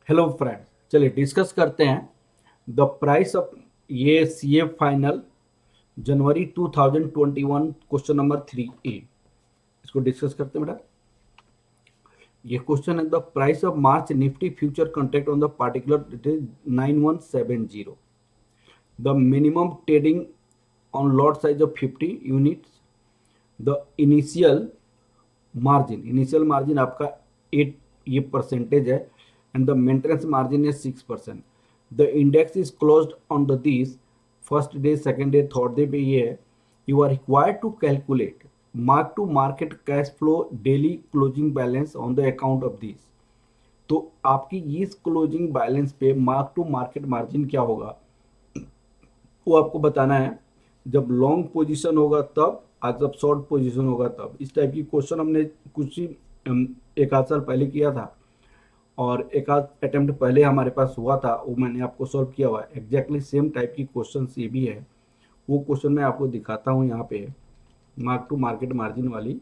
Hello friends, चलिए discuss करते हैं द प्राइस ऑफ ये CA final January 2021 question number 3A। इसको डिस्कस करते हैं बेटा। ये क्वेश्चन है the price of March Nifty future contract on the particular date is 9170। The minimum trading on lot size of 50 units. The initial margin आपका 8 ये percentage है and the maintenance margin is 6%। The index is closed on the this first day, second day, third day पे ये है। You are required to calculate mark to market cash flow daily closing balance on the account of this. तो आपकी इस closing balance पे mark to market margin क्या होगा वो आपको बताना है। जब लॉन्ग पोजीशन होगा तब, आज जब शॉर्ट पोजीशन होगा तब। इस टाइप की क्वेश्चन हमने कुछ ही एक आध साल पहले किया था और एक आध अटेम्प्ट पहले हमारे पास हुआ था, वो मैंने आपको सॉल्व किया हुआ है। एग्जैक्टली सेम टाइप की क्वेश्चन ये भी है। वो क्वेश्चन मैं आपको दिखाता हूँ यहाँ पे, मार्क टू मार्केट मार्जिन वाली।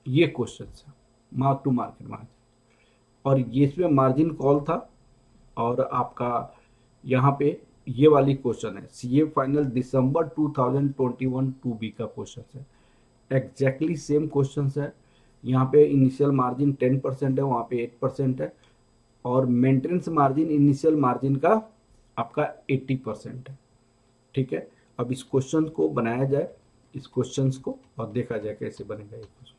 ये क्वेश्चन है मार्क टू मार्केट मार्जिन, और ये इसमें मार्जिन कॉल था। और आपका यहाँ पे ये वाली क्वेश्चन है सीए फाइनल दिसंबर 2021 2B का क्वेश्चन है। एग्जैक्टली सेम क्वेश्चन है। यहाँ पे इनिशियल मार्जिन 10% है, वहाँ पे 8% है, और मेंटेनेंस मार्जिन इनिशियल मार्जिन का आपका 80% है। ठीक है, अब इस क्वेश्चन को बनाया जाए, इस क्वेश्चन को, और देखा जाए कैसे बनेगा ये क्वेश्चन।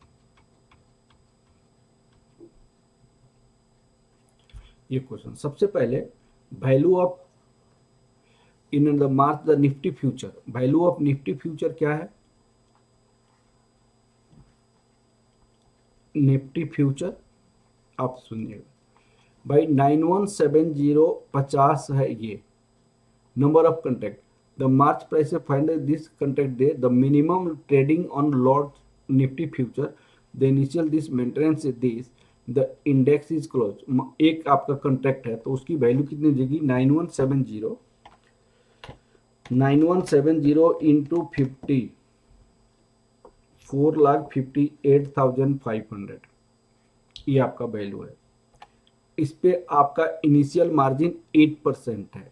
ये क्वेश्चन सबसे पहले, value of in the March the Nifty future. Value of Nifty future क्या है? निफ्टी फ्यूचर आप सुनिएगा भाई, 917050 है ये number of contract. The March price find this contract day, the minimum trading on lot Nifty future, the initial this maintenance this, the index is close. एक आपका contract है तो उसकी वैल्यू कितनी देगी? 9170 इंटू 50, 4,58,500, ये आपका वैल्यू है। इस पे आपका इनिशियल मार्जिन 8% है।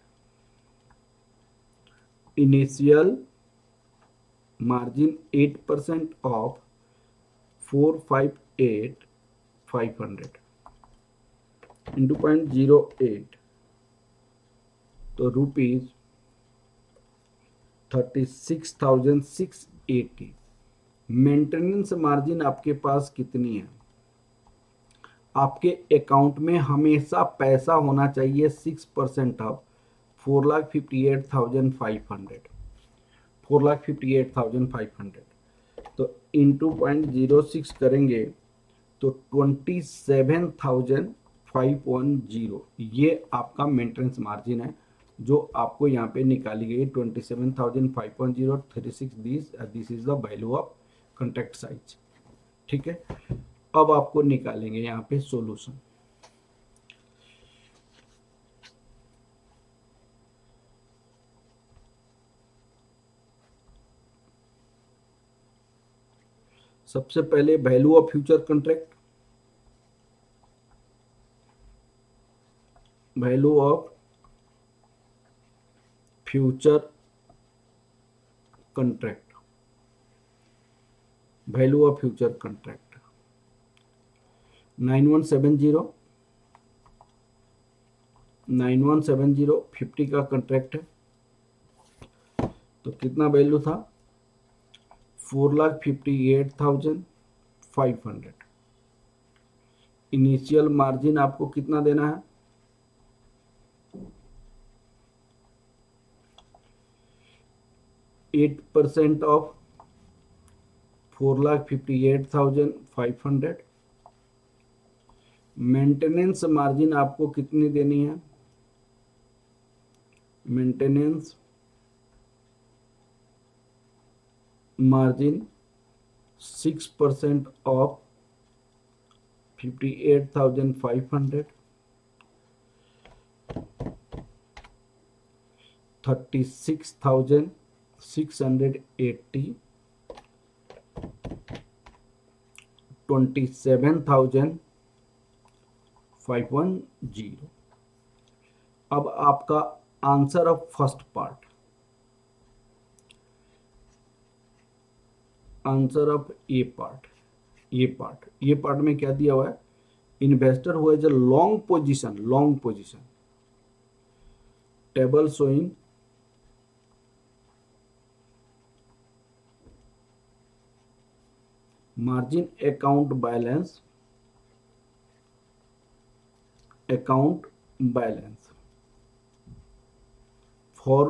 इनिशियल मार्जिन 8% ऑफ 458,500 इंटू 0.08, तो रुपीज 36,680। मेंटेनेंस मार्जिन आपके पास कितनी है? आपके अकाउंट में हमेशा पैसा होना चाहिए 6% ऑफ 4,58,500, 4,58,500। तो इंटू 0.06 करेंगे तो 27,510, ये आपका मेंटेनेंस मार्जिन है जो आपको यहाँ पे निकाली गई। 27,510 36 this is the value of contract size. ठीक है, अब आपको निकालेंगे यहाँ पे सॉल्यूशन। सबसे पहले value of future contract, value of future contract, value of future contract 9170, 50 का कॉन्ट्रैक्ट है तो कितना वैल्यू था? 4,58,500। इनिशियल मार्जिन आपको कितना देना है? 8% ऑफ 4,58,500। मेंटेनेंस मार्जिन आपको कितनी देनी है? Maintenance margin 6% of 58,500, 36,680 27,510। अब आपका answer of first part, answer of ये पार्ट में क्या दिया हुआ है, इन्वेस्टर हुआ is a long position table showing margin account balance for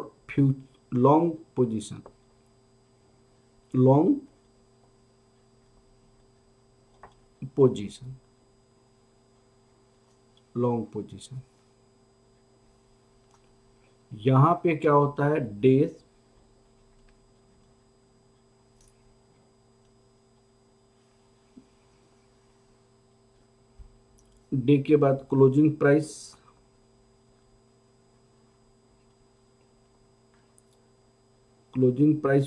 long position यहां पे क्या होता है, डेज, डे के बाद क्लोजिंग प्राइस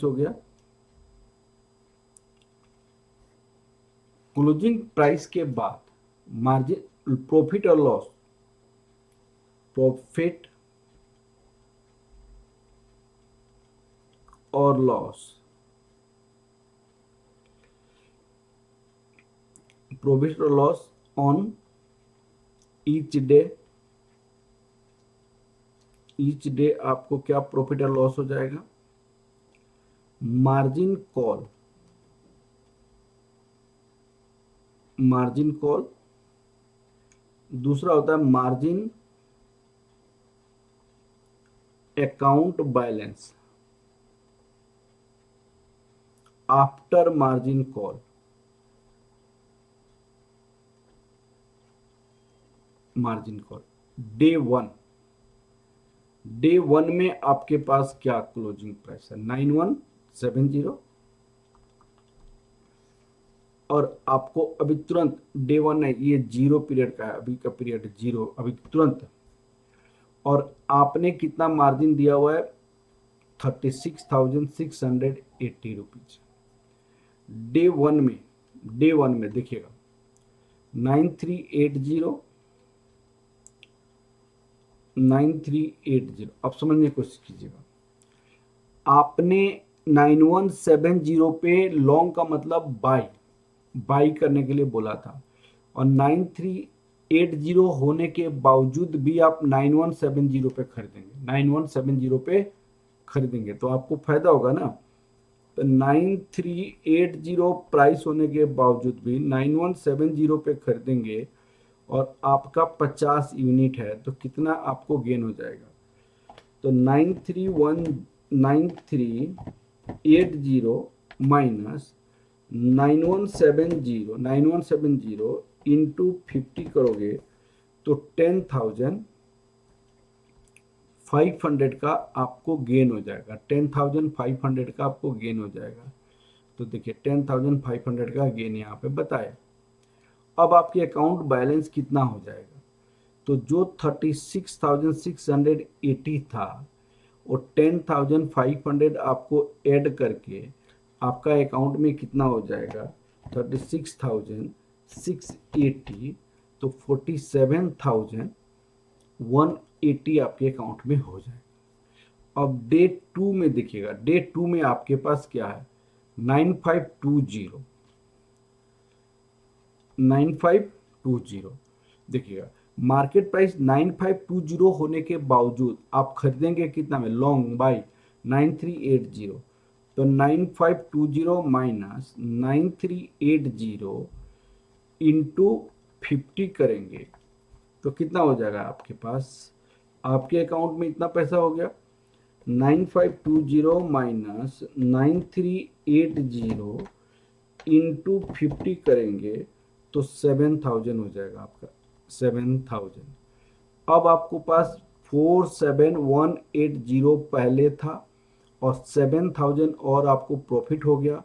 हो गया। क्लोजिंग प्राइस के बाद मार्जिन, प्रॉफिट और लॉस, प्रॉफिट और लॉस ऑन ईच डे आपको क्या प्रॉफिट और लॉस हो जाएगा, मार्जिन कॉल, दूसरा होता है margin account balance after margin call. Day one में आपके पास क्या क्लोजिंग प्राइस है, 9170, और आपको अभी तुरंत डे वन है, ये 0 पीरियड का है, अभी का पीरियड 0, अभी तुरंत, और आपने कितना मार्जिन दिया हुआ है, 36,680 रुपीज। डे वन में देखिएगा 9380, अब समझने की कोशिश कीजिएगा। आपने 9170 पे लॉन्ग का मतलब बाई करने के लिए बोला था, और 9380 होने के बावजूद भी आप 9170 पे खरीदेंगे, तो आपको फायदा होगा ना। तो 9380 प्राइस होने के बावजूद भी 9170 पे खरीदेंगे, और आपका 50 यूनिट है, तो कितना आपको गेन हो जाएगा, तो 9380 माइनस 9170 इंटू 50 करोगे तो 10,500 का आपको गेन हो जाएगा, 10,500 का आपको गेन हो जाएगा। तो देखिए 10,500 का गेन यहाँ पे बताया। अब आपके अकाउंट बैलेंस कितना हो जाएगा, तो जो 36,680 था, वो 10,500 आपको ऐड करके आपका अकाउंट में कितना हो जाएगा, 36,680, तो 47,180 आपके अकाउंट में हो जाएगा। अब डे टू में देखिएगा, डे टू में आपके पास क्या है, 9520 देखिएगा, मार्केट प्राइस 9520 होने के बावजूद आप खरीदेंगे कितना में, लॉन्ग बाई 9380, तो 9520 माइनस 9380 इंटू 50 करेंगे तो कितना हो जाएगा आपके पास, आपके अकाउंट में इतना पैसा हो गया, 9520 माइनस 9380 इंटू 50 करेंगे तो 7000 हो जाएगा आपका, 7000। अब आपको पास 47,180 पहले था, और 7000 और आपको प्रॉफिट हो गया,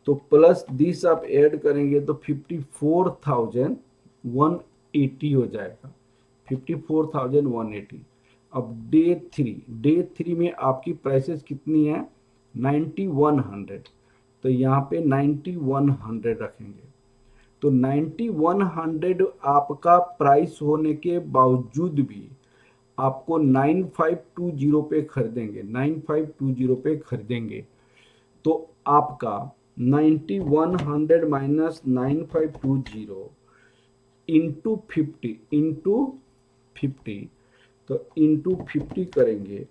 तो प्लस दिस आप ऐड करेंगे तो 54,180 हो जाएगा, 54,180। अब डे थ्री में आपकी प्राइसेस कितनी है, 9100, तो तो यहाँ पे 9100 रखेंगे। तो 9100 आपका प्राइस होने के बावजूद भी आपको 9520 पे खरीदेंगे, 9520 पे खरीदेंगे, तो आपका 9100 माइनस 9520 इंटू 50 तो इंटू 50 करेंगे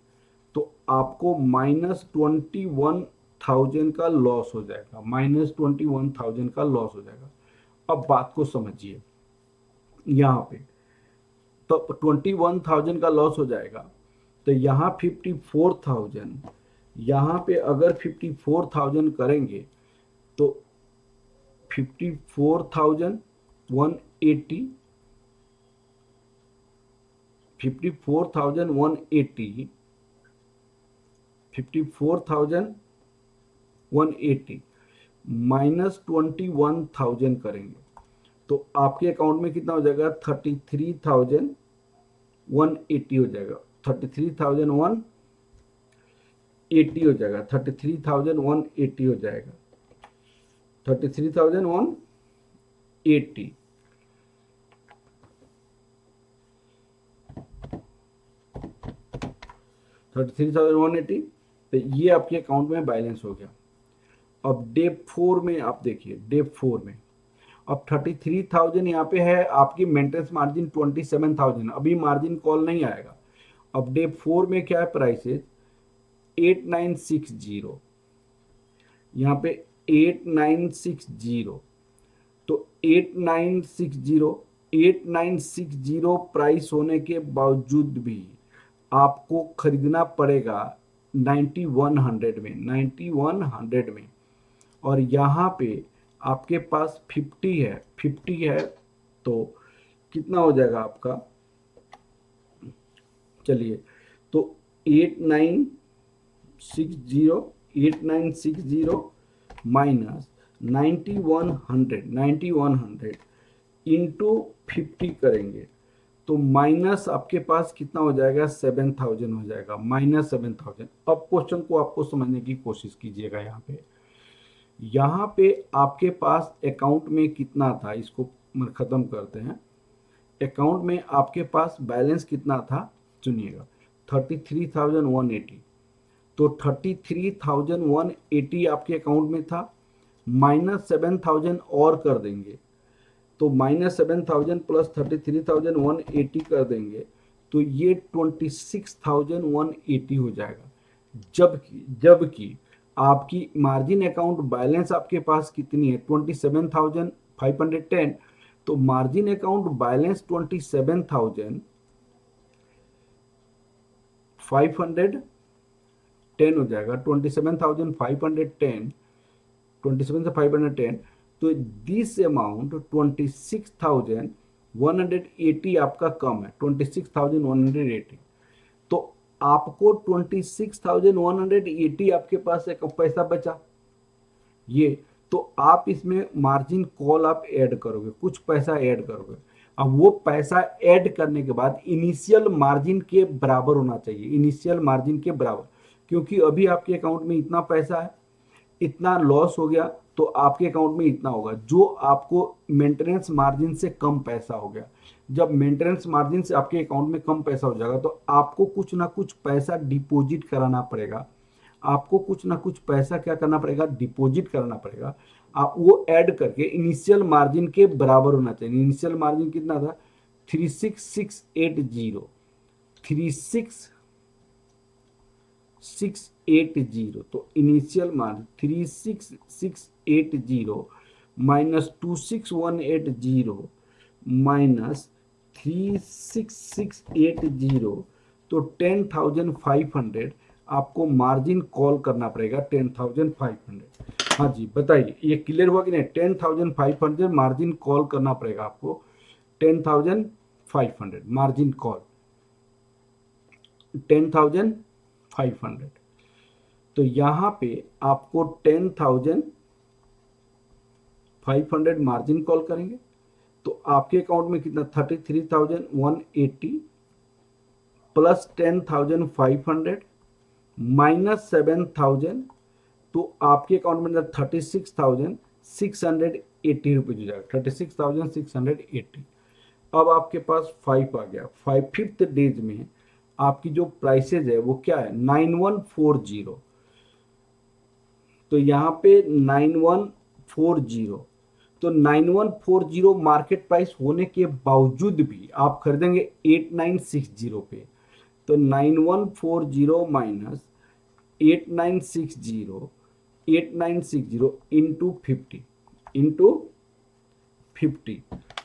तो आपको -21,000 का लॉस हो जाएगा, -21,000 का लॉस हो जाएगा। अब बात को समझिए, यहाँ पे तो 21,000 का लॉस हो जाएगा, तो यहाँ 54,000, यहाँ पे अगर 54,000 करेंगे तो 54,180 54,180 54,180 माइनस 21,000 करेंगे तो आपके अकाउंट में कितना हो जाएगा, 33,180 हो जाएगा, 33,180 हो जाएगा, 33,180 हो जाएगा, 33,180। तो ये आपके अकाउंट में बैलेंस हो गया। अब डे 4 में आप देखिए, डे 4 में अब 33,000 यहाँ पे है, आपकी मेंटेनेंस मार्जिन 27,000, अभी मार्जिन कॉल नहीं आएगा। अब डे 4 में क्या है प्राइसेज, 8960, यहाँ पे 8960, तो 8960 प्राइस होने के बावजूद भी आपको खरीदना पड़ेगा 9100 में, 9100 में। और यहाँ पे आपके पास 50 है तो कितना हो जाएगा आपका, चलिए, तो 8960 माइनस 9100 इंटू 50 करेंगे तो माइनस आपके पास कितना हो जाएगा, 7,000 हो जाएगा, -7,000। अब क्वेश्चन को आपको समझने की कोशिश कीजिएगा। यहाँ पे आपके पास अकाउंट में कितना था, इसको खत्म करते हैं। अकाउंट में आपके पास बैलेंस कितना था, सुनिएगा, 33,180, तो 33,180 आपके अकाउंट में था, -7,000 और कर देंगे तो -7,000 प्लस 33,180 कर देंगे तो ये 26,180 हो जाएगा। जबकि आपकी मार्जिन अकाउंट बैलेंस आपके पास कितनी है, 27,510, तो मार्जिन अकाउंट बैलेंस 27,510 हो जाएगा, 27,510, 27 से 510, तो दिस अमाउंट 26,180 आपका कम है, 26,180। तो आपको 26,180 आपके पास एक पैसा बचा, ये तो आप इसमें मार्जिन कॉल आप ऐड करोगे, कुछ पैसा ऐड करोगे। अब वो पैसा ऐड करने के बाद इनिशियल मार्जिन के बराबर होना चाहिए, इनिशियल मार्जिन के बराबर, क्योंकि अभी आपके अकाउंट में इतना पैसा है, इतना लॉस हो गया तो आपके अकाउंट में इतना होगा, जो आपको मेंटेनेंस मार्जिन से कम पैसा हो गया। जब मेंटेनेंस मार्जिन से आपके अकाउंट में कम पैसा हो जाएगा तो आपको कुछ ना कुछ पैसा डिपॉजिट कराना पड़ेगा, आपको कुछ ना कुछ पैसा क्या करना पड़ेगा, डिपॉजिट कराना पड़ेगा। आप वो ऐड करके इनिशियल मार्जिन के बराबर होना चाहिए। इनिशियल मार्जिन कितना था, 36,680, 36,680, तो इनिशियल मार्जिन 36,680 माइनस 26,180 माइनस 36,680, तो 10,500 आपको मार्जिन कॉल करना पड़ेगा, 10,500। हाँ जी बताइए, ये क्लियर हुआ कि नहीं, 10,500 मार्जिन कॉल करना पड़ेगा आपको, 10,500 मार्जिन कॉल, 10,500। तो यहाँ पे आपको 10,500 मार्जिन कॉल करेंगे तो आपके अकाउंट में कितना, 33,180 प्लस 10,500 माइनस 7,000 तो आपके अकाउंट में 36,680 रुपीज हो जाएगा, 36,680। अब आपके पास 5 आ गया। 5th डेज में आपकी जो प्राइसेज है वो क्या है, 9140। तो यहाँ पे 9140, तो 9140 मार्केट प्राइस होने के बावजूद भी आप खरीदेंगे 8960 पे। तो 9140 माइनस 8960, 8960 इंटू 50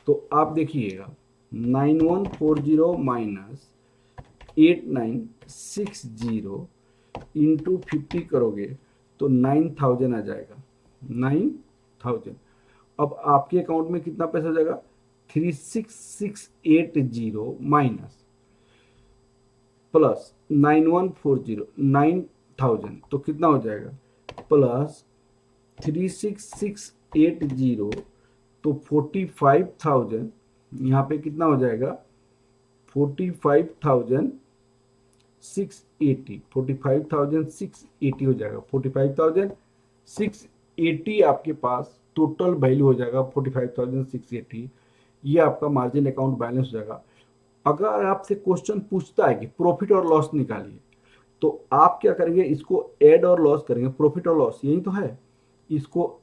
तो आप देखिएगा 9140 माइनस 8960 इंटू 50 करोगे तो 9000 आ जाएगा, 9000। अब आपके अकाउंट में कितना पैसा हो जाएगा, 36680 माइनस प्लस 9140, 9000 तो कितना हो जाएगा, प्लस 36680 तो 45,000, यहाँ पे कितना हो जाएगा 45,680, 45,680 हो जाएगा, 45,680 आपके पास टोटल वैल्यू हो जाएगा, 45,680। ये आपका मार्जिन अकाउंट बैलेंस हो जाएगा। अगर आपसे क्वेश्चन पूछता है कि प्रॉफिट और लॉस निकालिए, तो आप क्या करेंगे, इसको ऐड और लॉस करेंगे, प्रॉफिट और लॉस यही तो है। इसको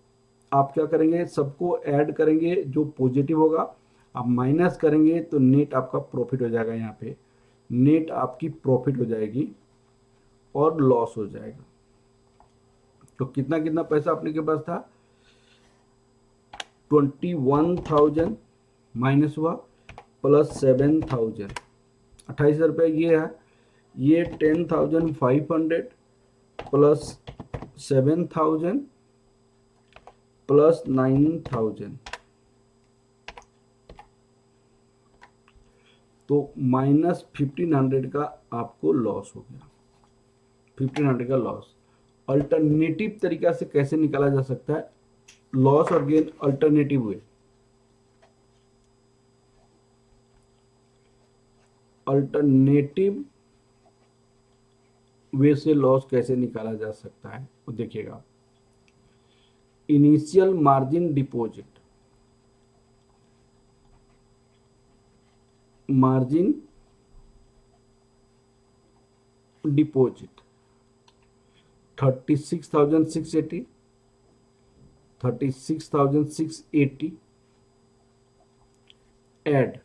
आप क्या करेंगे, सबको ऐड करेंगे, जो पॉजिटिव होगा आप माइनस करेंगे तो नेट आपका प्रॉफिट हो जाएगा। यहाँ पे नेट आपकी प्रॉफिट हो जाएगी और लॉस हो जाएगा। तो कितना कितना पैसा अपने के पास था, 21,000 माइनस हुआ प्लस 7,000, 28,000 ये है। ये 10,500 प्लस 7,000 प्लस 9,000, तो माइनस 1500 का आपको लॉस हो गया, 1500 का लॉस। अल्टरनेटिव तरीका से कैसे निकाला जा सकता है लॉस और gain, alternative way, alternative way से लॉस कैसे निकाला जा सकता है वो देखिएगा। Initial margin deposit, margin deposit 36,680, 36,680 add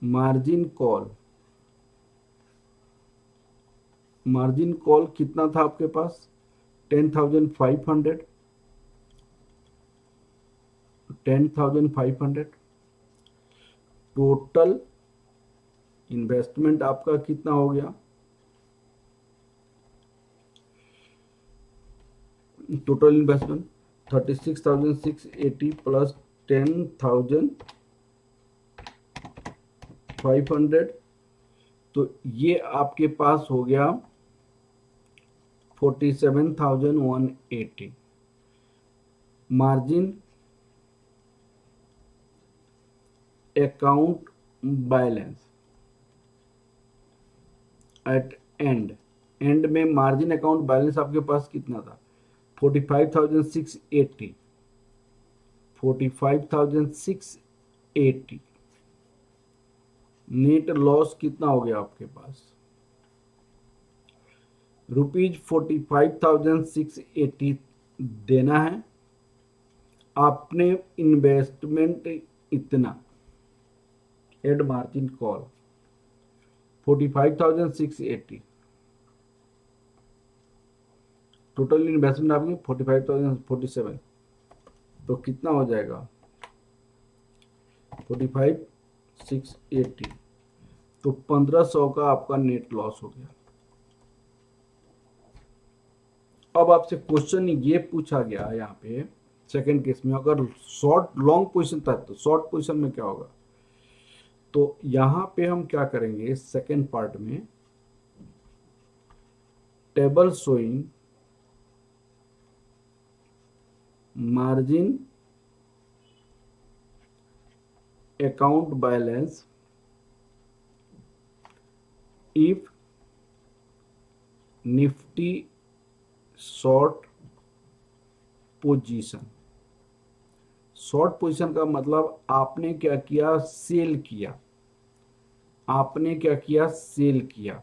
margin call, margin call कितना था आपके पास, 10,500, 10,500। टोटल इन्वेस्टमेंट आपका कितना हो गया, टोटल इन्वेस्टमेंट 36,680 प्लस 10,500, तो ये आपके पास हो गया 47,180। Margin account balance at end में मार्जिन अकाउंट बैलेंस आपके पास कितना था, 45,680, 45,680। नेट लॉस कितना हो गया आपके पास, ₹45,680 देना है, आपने इन्वेस्टमेंट इतना, add margin call 45,680, total investment आपकी 45,047, तो कितना हो जाएगा 45,680, तो 1500 का आपका नेट लॉस हो गया। अब आपसे क्वेश्चन ये पूछा गया यहाँ पे सेकंड केस में, अगर शॉर्ट लॉन्ग पोजीशन था तो शॉर्ट पोजीशन में क्या होगा, तो यहाँ पे हम क्या करेंगे सेकंड पार्ट में, table showing margin account balance if Nifty short position. Short position का मतलब आपने क्या किया, सेल किया। आपने क्या किया, सेल किया।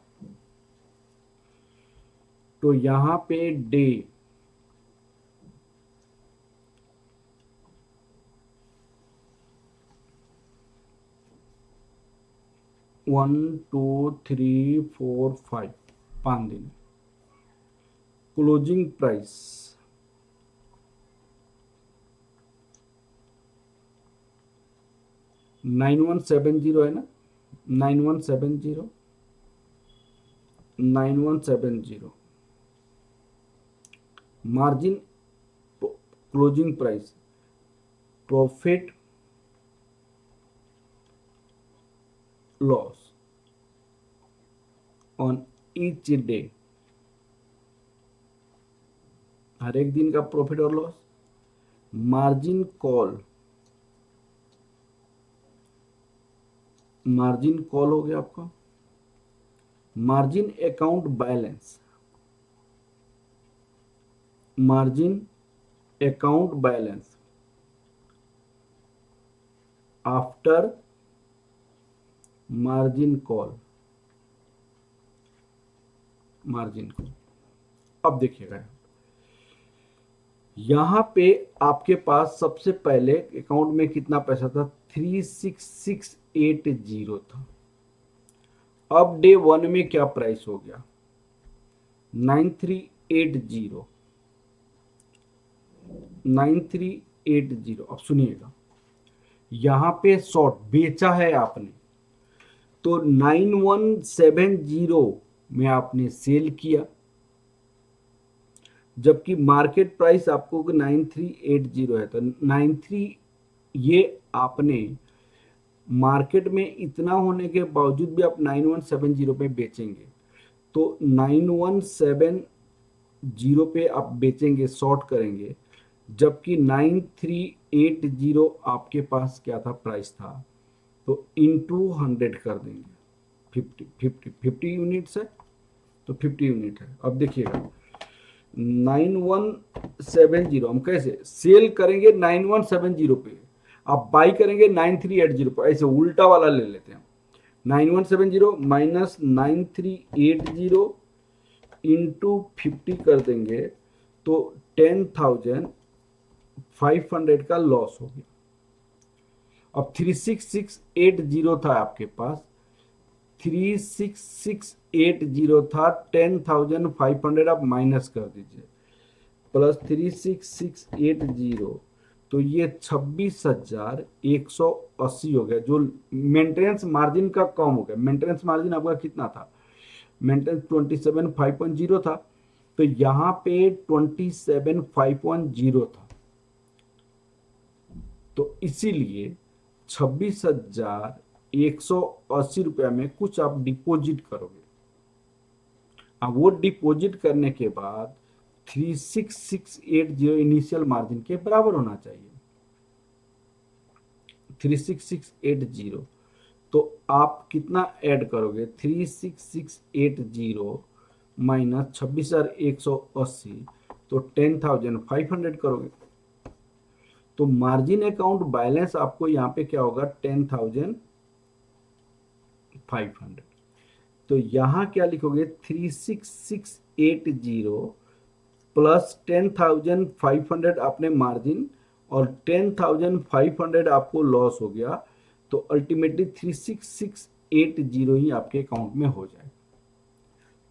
तो यहां पे डे 1 2 3 4 5, 5 दिन। क्लोजिंग प्राइस 9170 है ना, 9170, 9170 margin, closing price, profit loss on each day, हर एक दिन का प्रॉफिट और loss. Margin call, margin call हो गया आपका। Margin account balance, margin account balance after margin call, margin call. अब देखिएगा यहां पे आपके पास सबसे पहले अकाउंट में कितना पैसा था, 36680 था। अब डे 1 में क्या प्राइस हो गया, 9380, 9380। अब सुनिएगा, यहां पे शॉर्ट बेचा है आपने, तो 9170 में आपने सेल किया, जबकि मार्केट प्राइस आपको 9380 है। तो 93, ये आपने मार्केट में इतना होने के बावजूद भी आप 9170 पे बेचेंगे, तो 9170 पे आप बेचेंगे, शॉर्ट करेंगे, जबकि 9380 आपके पास क्या था, प्राइस था। तो इंटू 100 कर देंगे, 50 यूनिट्स है, तो 50 यूनिट है। अब देखिएगा 9170 हम कैसे सेल करेंगे, 9170 पे आप बाई करेंगे 9380 पे, ऐसे उल्टा वाला ले लेते हैं। 9170 माइनस 9380 इंटू 50 कर देंगे, तो 10,500 का लॉस हो गया। अब 36680 था आपके पास, 36680 था, 10,500 आप माइनस कर दीजिए, प्लस 36680, तो ये 26,180 हो गया, जो मेंटेनेंस मार्जिन का कम हो गया। मेंटेनेंस मार्जिन आपका कितना था, मेंटेनेंस 27.5 था, तो यहाँ पे 27.5 था, तो इसीलिए 26,180 रुपया में कुछ आप डिपॉजिट करोगे। अब वो डिपॉजिट करने के बाद 36680 इनिशियल मार्जिन के बराबर होना चाहिए, 36680। तो आप कितना ऐड करोगे, 36680 माइनस 26,180, तो 10,500 करोगे, तो मार्जिन अकाउंट बैलेंस आपको यहाँ पे क्या होगा, 10,500। तो यहाँ क्या लिखोगे, 36680 प्लस 10,500 आपने मार्जिन, और 10,500 आपको लॉस हो गया, तो अल्टीमेटली 36680 ही आपके अकाउंट में हो जाए,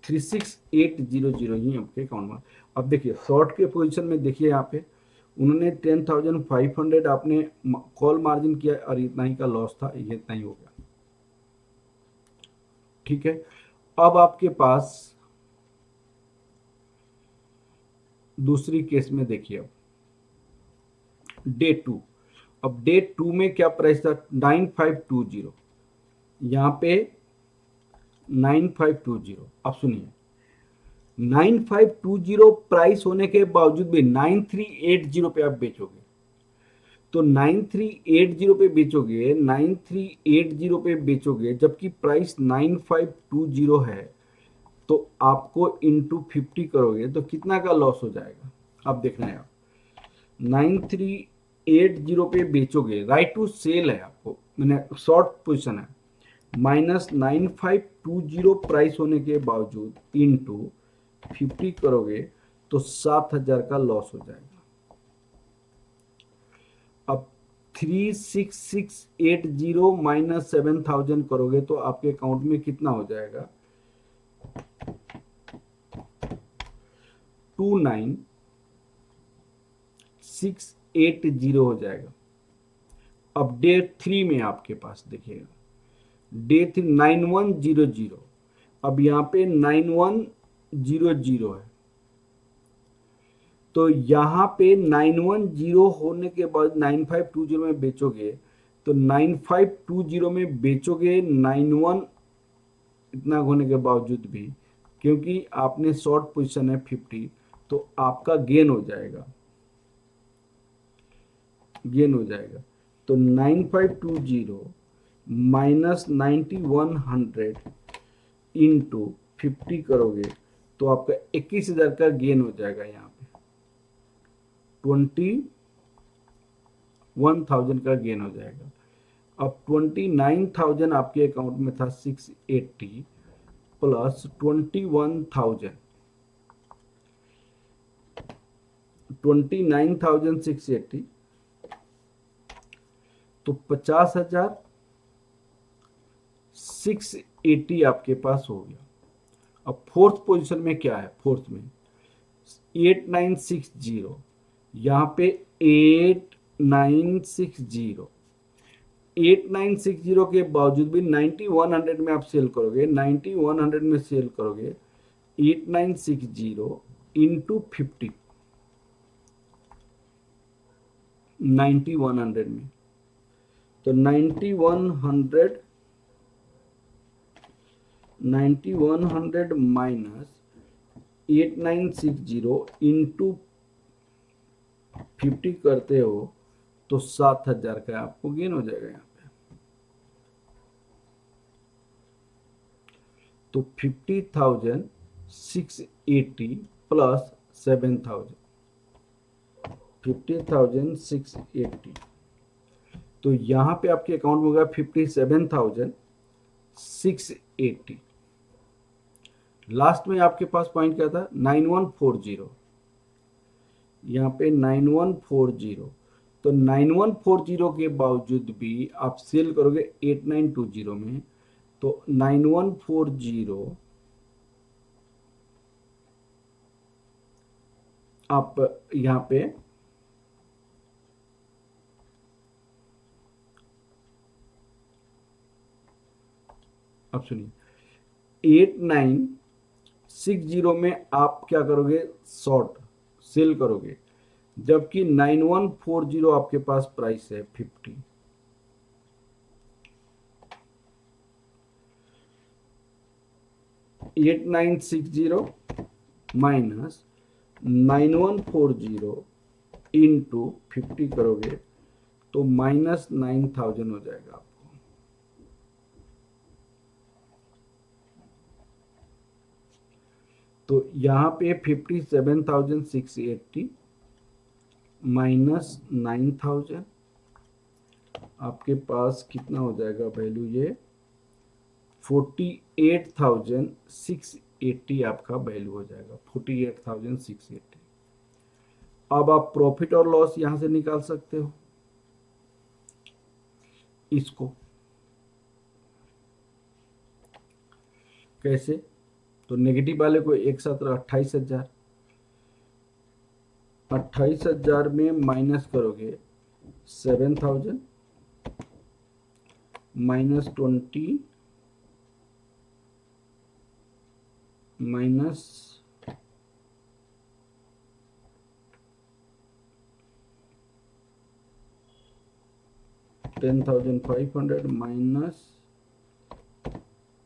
36800 ही आपके अकाउंट में। अब देखिए शॉर्ट के पोजीशन में देखिए, यहाँ पे उन्होंने 10,500 आपने कॉल मार्जिन किया और इतना ही का लॉस था, ये इतना ही हो गया। ठीक है, अब आपके पास दूसरी केस में देखिए, अब डे 2। अब डे 2 में क्या प्राइस था, 9520, यहाँ पे 9520। अब सुनिए, 9520 प्राइस होने के बावजूद भी 9380 पे आप बेचोगे, तो 9380 पे बेचोगे, 9380 पे बेचोगे, जबकि प्राइस 9520 है, तो आपको इंटू 50 करोगे तो कितना का लॉस हो जाएगा, अब देखना है। आप 9380 पे बेचोगे, राइट टू सेल है आपको, मैंने शॉर्ट पोजिशन है, -9520 प्राइस होने के बावजूद इंटू 50 करोगे तो 7000 का लॉस हो जाएगा। अब 36680 माइनस 7000 करोगे तो आपके अकाउंट में कितना हो जाएगा, 29680 हो जाएगा। अब डे 3 में आपके पास देखिएगा, डे 3 9100, अब यहाँ पे 9100 है, तो यहाँ पे 910 होने के बाद 9520 में बेचोगे तो 9520 में बेचोगे 91 इतना होने के बावजूद भी, क्योंकि आपने शॉर्ट पोजीशन है 50, तो आपका गेन हो जाएगा, गेन हो जाएगा। तो 9520 माइनस 9100 इंटू 50 करोगे तो आपका 21000 का गेन हो जाएगा, यहाँ पे 21000 का गेन हो जाएगा। अब 29000 आपके अकाउंट में था, 680 प्लस 21000, 29680, तो 50680 आपके पास हो गया। अब फोर्थ पोजीशन में क्या है, फोर्थ में 8960, यहाँ पे 8960 के बावजूद भी 9100 में आप सेल करोगे, 9100 में सेल करोगे 8960 इंटू 50 9100 में, तो 9100 माइनस 8960 इंटू 50 करते हो तो 7000 का आपको गेन हो जाएगा यहाँ पे। तो 50,680 प्लस 7000, 50,680, तो यहाँ पे आपके अकाउंट में होगा 57,680। लास्ट में आपके पास पॉइंट क्या था, 9140, यहाँ पे 9140, तो 9140 के बावजूद भी आप सेल करोगे 8920 में, तो 9140 आप यहाँ पे अब सुनिए, 8960 में आप क्या करोगे, शॉर्ट सेल करोगे, जबकि 9140 आपके पास प्राइस है 50, $8960 माइनस 9140 इंटू 50 करोगे तो माइनस 9000 हो जाएगा आपको। तो यहाँ पे 57,680 माइनस 9000, आपके पास कितना हो जाएगा वैल्यू, ये 48,680 आपका वैल्यू हो जाएगा, 48,680। अब आप प्रॉफिट और लॉस यहां से निकाल सकते हो, इसको कैसे, तो नेगेटिव वाले को एक साथ 28,000, 28,000 में माइनस करोगे 7,000 माइनस 20 माइनस 10,500 माइनस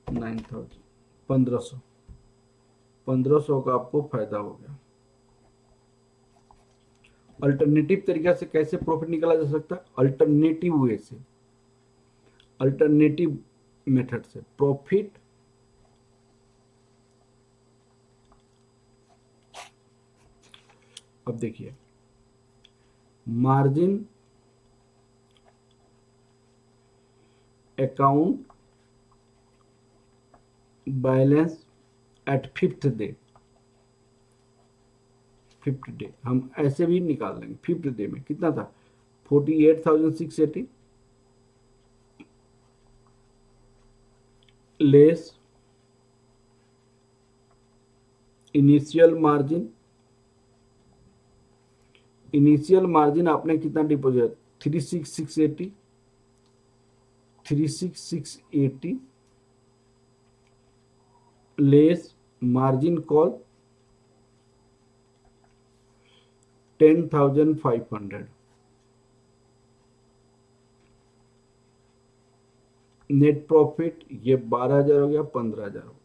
9,000, 1500 का आपको फायदा हो गया। अल्टरनेटिव तरीका से कैसे प्रॉफिट निकाला जा सकता है, अल्टरनेटिव वे से, अल्टरनेटिव मेथड से प्रॉफिट अब देखिए margin account balance at fifth day हम ऐसे भी निकाल लेंगे। फिफ्थ डे में कितना था 48,680 लेस इनिशियल मार्जिन आपने कितना deposit 36,680 less margin call 10,500 net profit ये 12,000 हो गया 15,000 हो गया।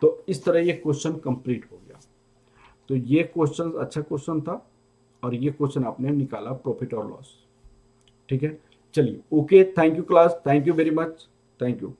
तो इस तरह ये क्वेश्चन कंप्लीट हो गया। तो ये क्वेश्चन अच्छा क्वेश्चन था और ये क्वेश्चन आपने निकाला प्रॉफिट और लॉस। ठीक है, चलिए okay, thank you class, thank you very much, thank you.